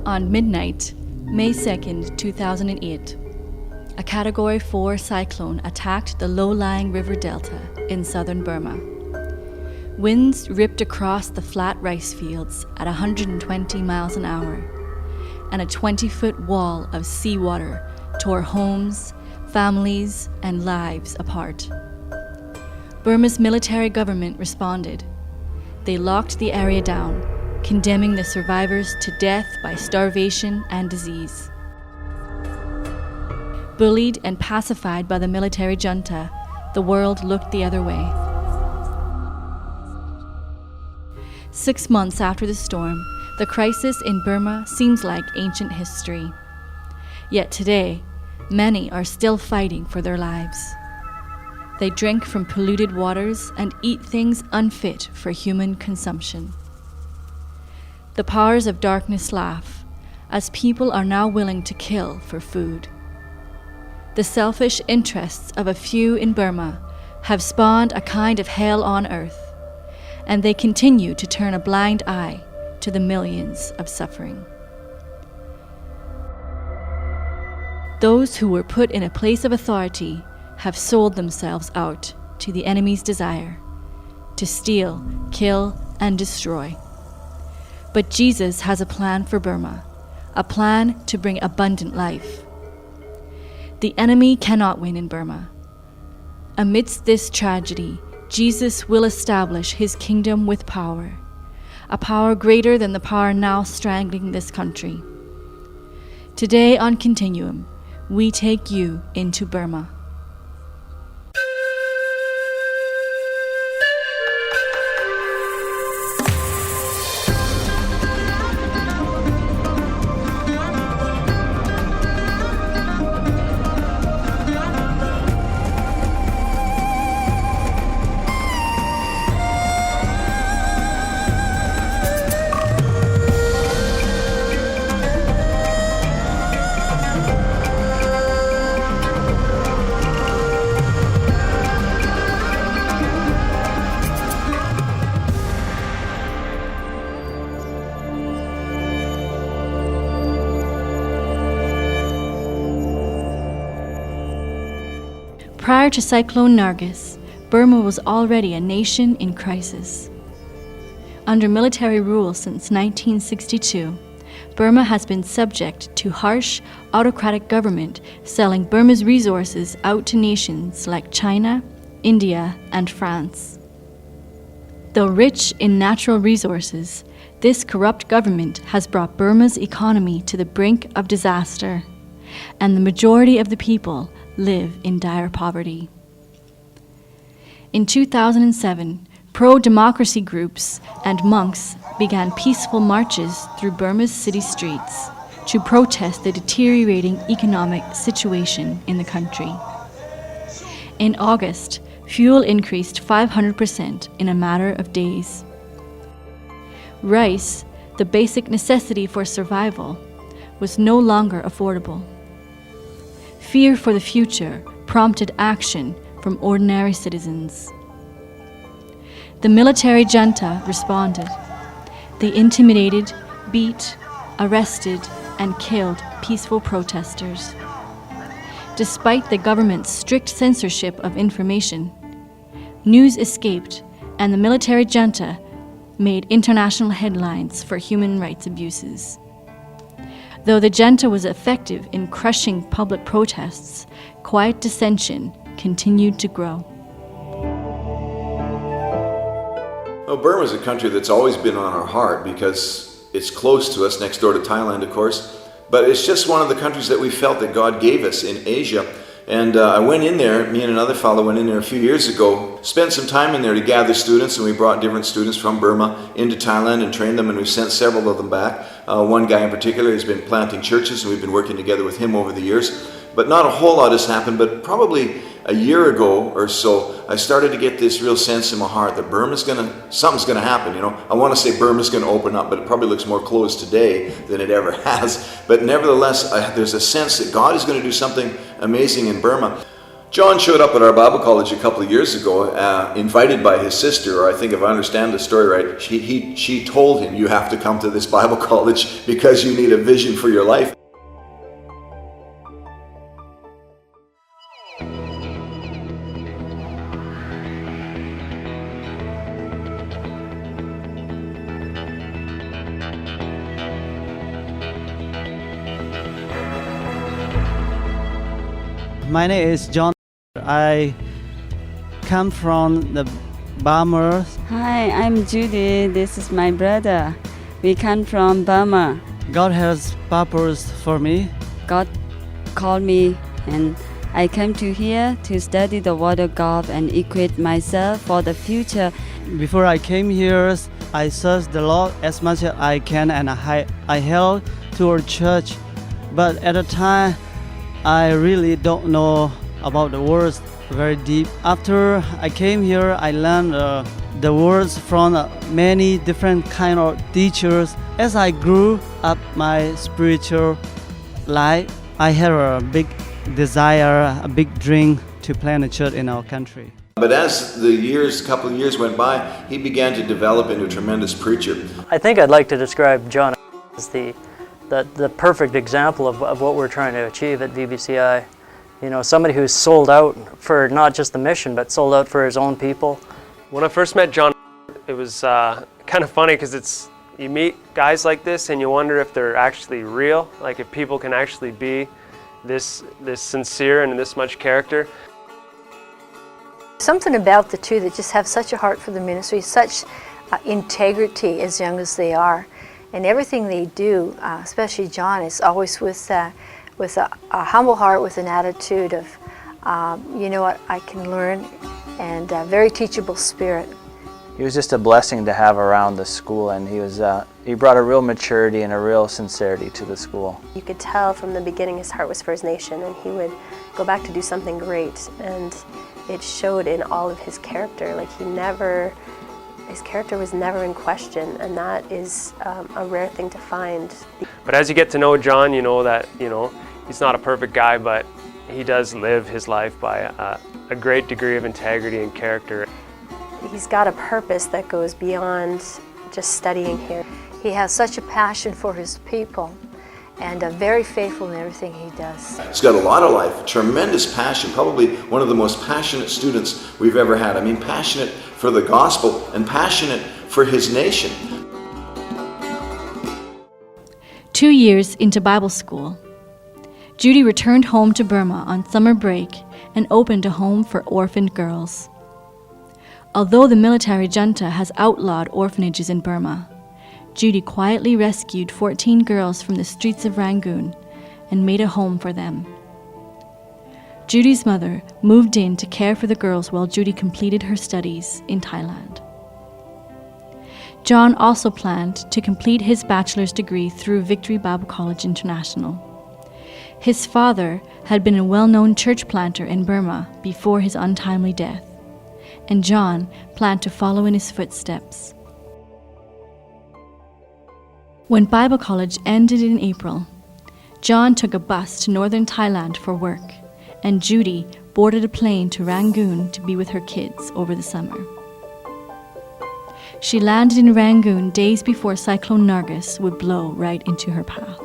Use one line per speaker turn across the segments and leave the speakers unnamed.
On midnight, May 2nd, 2008, a Category 4 cyclone attacked the low-lying river delta in southern Burma. Winds ripped across the flat rice fields at 120 miles an hour, and a 20-foot wall of seawater tore homes, families, and lives apart. Burma's military government responded. They locked the area down, condemning the survivors to death by starvation and disease. Bullied and pacified by the military junta, the world looked the other way. 6 months after the storm, the crisis in Burma seems like ancient history. Yet today, many are still fighting for their lives. They drink from polluted waters and eat things unfit for human consumption. The powers of darkness laugh, as people are now willing to kill for food. The selfish interests of a few in Burma have spawned a kind of hell on earth, and they continue to turn a blind eye to the millions of suffering. Those who were put in a place of authority have sold themselves out to the enemy's desire to steal, kill, and destroy. But Jesus has a plan for Burma, a plan to bring abundant life. The enemy cannot win in Burma. Amidst this tragedy, Jesus will establish his kingdom with power, a power greater than the power now strangling this country. Today on Continuum, we take you into Burma. Prior to Cyclone Nargis, Burma was already a nation in crisis. Under military rule since 1962, Burma has been subject to harsh, autocratic government selling Burma's resources out to nations like China, India, and France. Though rich in natural resources, this corrupt government has brought Burma's economy to the brink of disaster, and the majority of the people live in dire poverty. In 2007, pro-democracy groups and monks began peaceful marches through Burma's city streets to protest the deteriorating economic situation in the country. In August, fuel increased 500% in a matter of days. Rice, the basic necessity for survival, was no longer affordable. Fear for the future prompted action from ordinary citizens. The military junta responded. They intimidated, beat, arrested, and killed peaceful protesters. Despite the government's strict censorship of information, news escaped, and the military junta made international headlines for human rights abuses. Though the junta was effective in crushing public protests, quiet dissension continued to grow.
Well, Burma is a country that's always been on our heart because it's close to us, next door to Thailand, of course. But it's just one of the countries that we felt that God gave us in Asia. And I went in there, me and another fellow went in there a few years ago, spent some time in there to gather students, and we brought different students from Burma into Thailand and trained them, and we've sent several of them back. One guy in particular has been planting churches, and we've been working together with him over the years. But not a whole lot has happened, but probably a year ago or so, I started to get this real sense in my heart that something's gonna happen, you know. I want to say Burma's gonna open up, but it probably looks more closed today than it ever has. But nevertheless, there's a sense that God is gonna do something amazing in Burma. John showed up at our Bible college a couple of years ago, invited by his sister, or I think if I understand the story right, she told him, you have to come to this Bible college because you need a vision for your life.
My name is John. I come from the Burma.
Hi, I'm Judy. This is my brother. We come from Burma.
God has purpose for me.
God called me and I came to here to study the Word of God and equip myself for the future.
Before I came here, I searched the Lord as much as I can and I held to our church. But at the time, I really don't know about the words very deep. After I came here, I learned the words from many different kind of teachers. As I grew up my spiritual life, I had a big desire, a big dream to plant a church in our country.
But as the couple of years went by, he began to develop into a tremendous preacher.
I think I'd like to describe John as the perfect example of what we're trying to achieve at VBCI. You know, somebody who's sold out for not just the mission, but sold out for his own people.
When I first met John, it was kind of funny because you meet guys like this and you wonder if they're actually real, like if people can actually be this sincere and this much character.
Something about the two that just have such a heart for the ministry, such integrity as young as they are. And everything they do, especially John, is always with a humble heart, with an attitude of, you know what, I can learn, and a very teachable spirit.
He was just a blessing to have around the school, and he brought a real maturity and a real sincerity to the school.
You could tell from the beginning his heart was for his nation, and he would go back to do something great, and it showed in all of his character. Like his character was never in question, and that is a rare thing to find.
But as you get to know John, you know that he's not a perfect guy, but he does live his life by a great degree of integrity and character.
He's got a purpose that goes beyond just studying here.
He has such a passion for his people, and very faithful in everything he does.
He's got a lot of life, tremendous passion, probably one of the most passionate students we've ever had. I mean, passionate for the gospel and passionate for his nation.
2 years into Bible school, Judy returned home to Burma on summer break and opened a home for orphaned girls. Although the military junta has outlawed orphanages in Burma, Judy quietly rescued 14 girls from the streets of Rangoon and made a home for them. Judy's mother moved in to care for the girls while Judy completed her studies in Thailand. John also planned to complete his bachelor's degree through Victory Bible College International. His father had been a well-known church planter in Burma before his untimely death, and John planned to follow in his footsteps. When Bible college ended in April, John took a bus to northern Thailand for work, and Judy boarded a plane to Rangoon to be with her kids over the summer. She landed in Rangoon days before Cyclone Nargis would blow right into her path.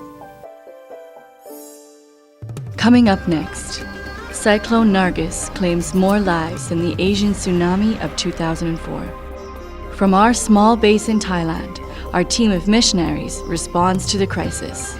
Coming up next, Cyclone Nargis claims more lives than the Asian tsunami of 2004. From our small base in Thailand, our team of missionaries responds to the crisis.